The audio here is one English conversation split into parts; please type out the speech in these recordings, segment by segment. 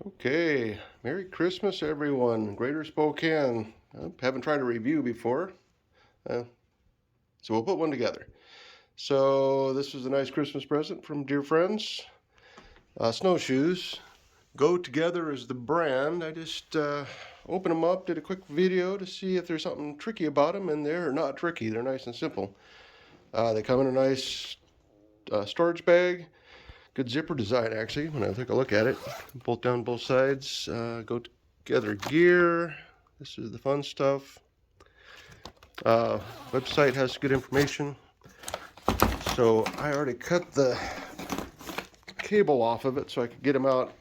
Okay, Merry Christmas, everyone. Greater Spokane. I haven't tried a review before, uh, so we'll put one together. So this was a nice Christmas present from dear friends. Snowshoes. Go2gether is the brand. I just opened them up, did a quick video to see if there's something tricky about them, and they're not tricky. They're nice and simple. They come in a nice storage bag. Good zipper design, actually, when I took a look at it. Bolt down both sides. Go2gether gear. This is the fun stuff. Website has good information. So I already cut the cable off of it so I could get them out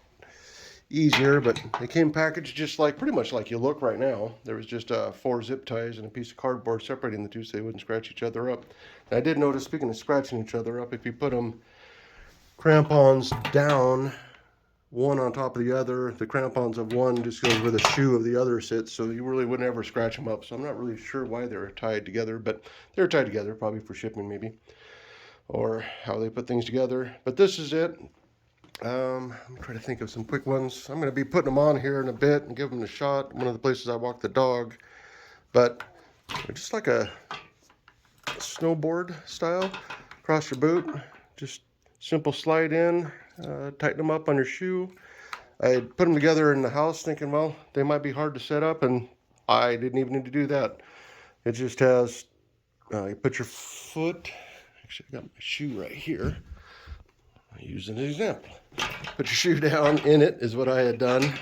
easier, but they came packaged just like, pretty much like you look right now. There was just 4 zip ties and a piece of cardboard separating the two so they wouldn't scratch each other up. And I did notice, speaking of scratching each other up, if you put them crampons down, one on top of the other, the crampons of one just goes where the shoe of the other sits, so you really wouldn't ever scratch them up. So I'm not really sure why they're tied together, but they're tied together, probably for shipping maybe, or how they put things together. But this is it. I'm trying to think of some quick ones. I'm going to be putting them on here in a bit and give them a shot. One of the places I walk the dog, but they're just like a snowboard style. Across your boot, just simple slide in, tighten them up on your shoe. I put them together in the house thinking, well, they might be hard to set up, and I didn't even need to do that. It just has, you put your foot, actually I got my shoe right here. I use an example. Put your shoe down in it is what I had done.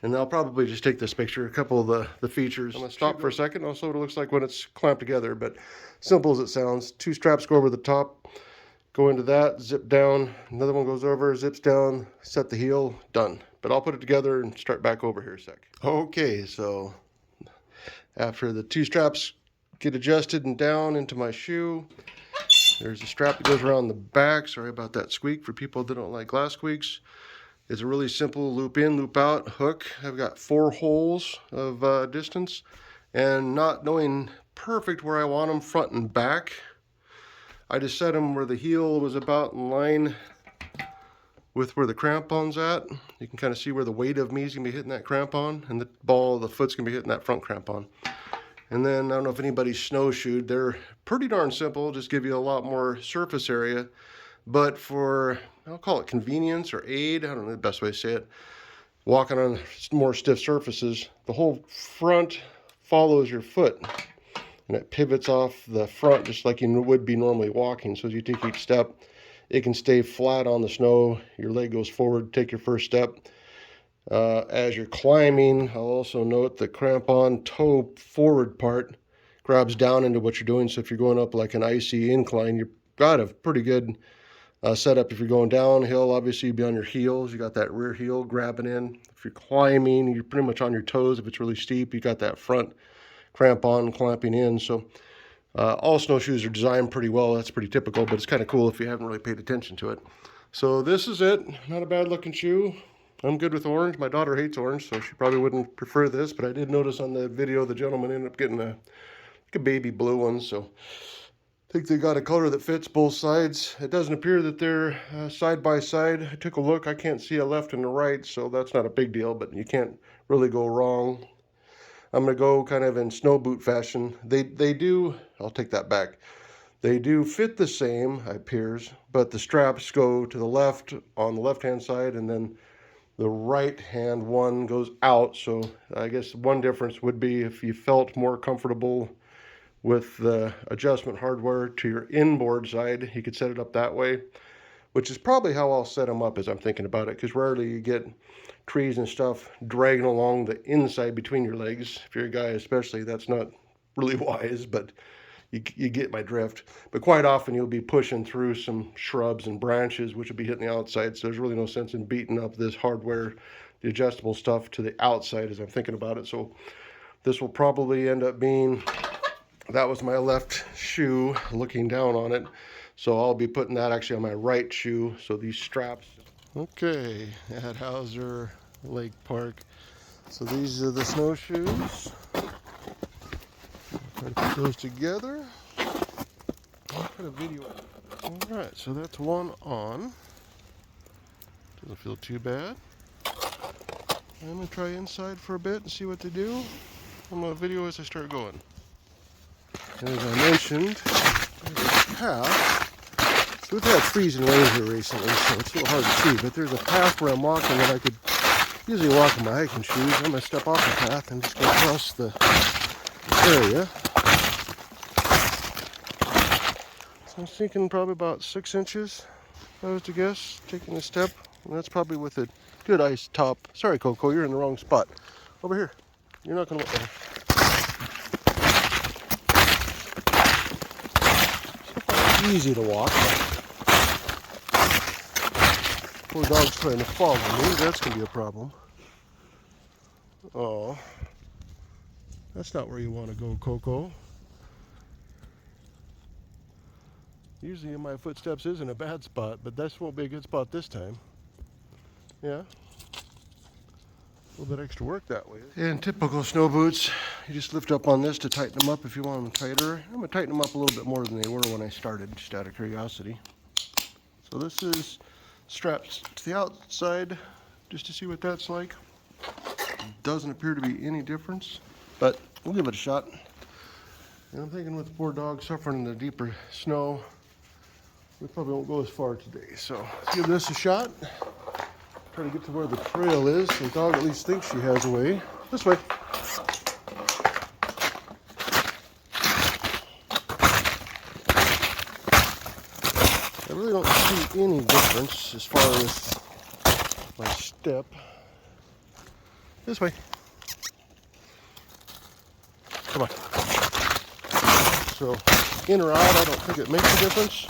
And I'll probably just take this picture, a couple of the features. I'm gonna stop for a second. I'll show what it looks like when it's clamped together, but simple as it sounds. 2 straps go over the top, go into that, zip down, another one goes over, zips down, set the heel, done. But I'll put it together and start back over here a sec. Okay, so after the 2 straps get adjusted and down into my shoe, there's a strap that goes around the back. Sorry about that squeak for people that don't like glass squeaks. It's a really simple loop in, loop out hook. I've got 4 holes of distance, and not knowing perfect where I want them front and back, I just set them where the heel was about in line with where the crampon's at. You can kind of see where the weight of me is going to be hitting that crampon, and the ball of the foot's going to be hitting that front crampon. And then, I don't know if anybody's snowshoed, they're pretty darn simple, just give you a lot more surface area. But for, I'll call it convenience or aid, I don't know the best way to say it, walking on more stiff surfaces, the whole front follows your foot. And it pivots off the front just like you would be normally walking. So as you take each step, it can stay flat on the snow. Your leg goes forward, take your first step. As you're climbing, I'll also note the crampon toe forward part grabs down into what you're doing. So if you're going up like an icy incline, you've got a pretty good setup. If you're going downhill, obviously you'd be on your heels. You got that rear heel grabbing in. If you're climbing, you're pretty much on your toes. If it's really steep, you got that front crampon clamping in. So all snowshoes are designed pretty well. That's pretty typical, but it's kind of cool if you haven't really paid attention to it. So this is it. Not a bad looking shoe. I'm good with orange. My daughter hates orange, so she probably wouldn't prefer this, but I did notice on the video the gentleman ended up getting like a baby blue one, so I think they got a color that fits both sides. It doesn't appear that they're side by side. I took a look. I can't see a left and a right, so that's not a big deal, but you can't really go wrong. I'm going to go kind of in snow boot fashion. They do, I'll take that back. They do fit the same, it appears, but the straps go to the left on the left-hand side, and then the right-hand one goes out. So I guess one difference would be if you felt more comfortable with the adjustment hardware to your inboard side, you could set it up that way, which is probably how I'll set them up as I'm thinking about it, because rarely you get trees and stuff dragging along the inside between your legs. If you're a guy especially, that's not really wise, but you get my drift. But quite often you'll be pushing through some shrubs and branches, which will be hitting the outside, so there's really no sense in beating up this hardware, the adjustable stuff, to the outside as I'm thinking about it. So this will probably end up being, that was my left shoe looking down on it, so I'll be putting that actually on my right shoe. So these straps. Okay, at Hauser Lake Park. So these are the snowshoes. Try to put those together. I'll try to video it. Alright, so that's one on. Doesn't feel too bad. I'm going to try inside for a bit and see what they do. I'm going to video as I start going. And as I mentioned, there's a path. We've had freezing rain here recently, so it's a little hard to see, but there's a path where I'm walking that I could usually walk in my hiking shoes. I'm going to step off the path and just go across the area. So I'm thinking probably about 6 inches, if I was to guess, taking a step. And that's probably with a good ice top. Sorry, Coco, you're in the wrong spot. Over here. You're not going to... Easy to walk. Poor dog's trying to follow me. That's going to be a problem. Oh. That's not where you want to go, Coco. Usually my footsteps isn't a bad spot, but this won't be a good spot this time. Yeah. A little bit extra work that way. In typical snow boots, you just lift up on this to tighten them up if you want them tighter. I'm going to tighten them up a little bit more than they were when I started, just out of curiosity. So this is strapped to the outside, just to see what that's like. Doesn't appear to be any difference, but we'll give it a shot. And I'm thinking with the poor dog suffering in the deeper snow, we probably won't go as far today. So let's give this a shot. Try to get to where the trail is. The dog at least thinks she has a way. This way. I really don't see any difference as far as my step. This way. Come on. So, in or out, I don't think it makes a difference.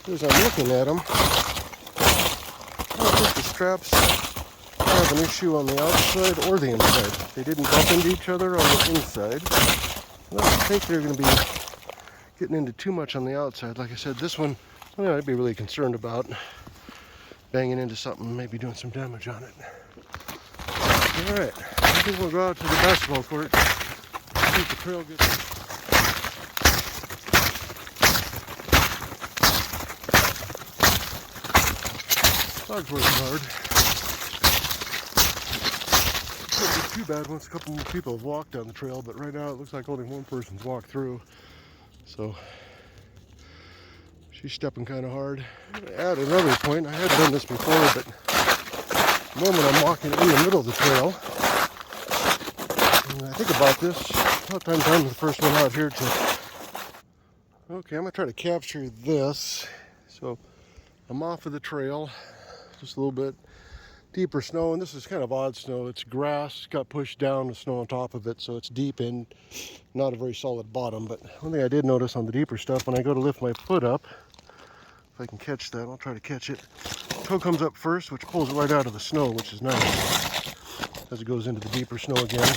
As I'm looking at them, I don't think the straps have an issue on the outside or the inside. They didn't bump into each other on the inside. I don't think they're going to be getting into too much on the outside. Like I said, this one, I'd be really concerned about banging into something, maybe doing some damage on it. All right, I think we'll go out to the basketball court. See if the trail gets... Dog's working hard. It wouldn't be too bad once a couple more people have walked down the trail, but right now it looks like only one person's walked through. So she's stepping kind of hard. At another point, I had done this before, but the moment I'm walking in the middle of the trail, and I think about this, a lot of times I'm the first one out here to... Okay, I'm going to try to capture this. So I'm off of the trail. Just a little bit deeper snow, and this is kind of odd snow. It's grass, got pushed down with snow on top of it, so it's deep and not a very solid bottom. But one thing I did notice on the deeper stuff, when I go to lift my foot up, if I can catch that, I'll try to catch it. Toe comes up first, which pulls it right out of the snow, which is nice as it goes into the deeper snow again.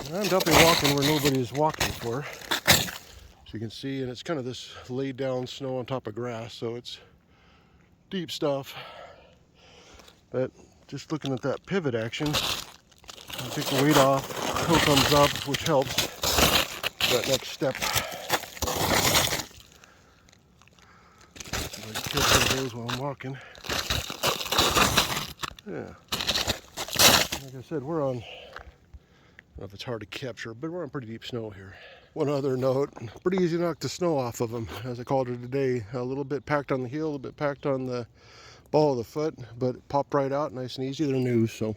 And I'm definitely walking where nobody has walked before, so you can see, and it's kind of this laid down snow on top of grass, so it's deep stuff. But just looking at that pivot action, I take the weight off, toe comes up, which helps that next step. So I can catch one of those while I'm walking. Yeah. Like I said, we're on, I don't know if it's hard to capture, but we're on pretty deep snow here. One other note, pretty easy to knock the snow off of them, as I called it today. A little bit packed on the heel, a little bit packed on the ball of the foot, but it popped right out nice and easy. They're new, so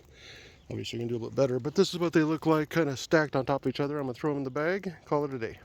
obviously you can do a little bit better. But this is what they look like, kind of stacked on top of each other. I'm going to throw them in the bag, call it a day.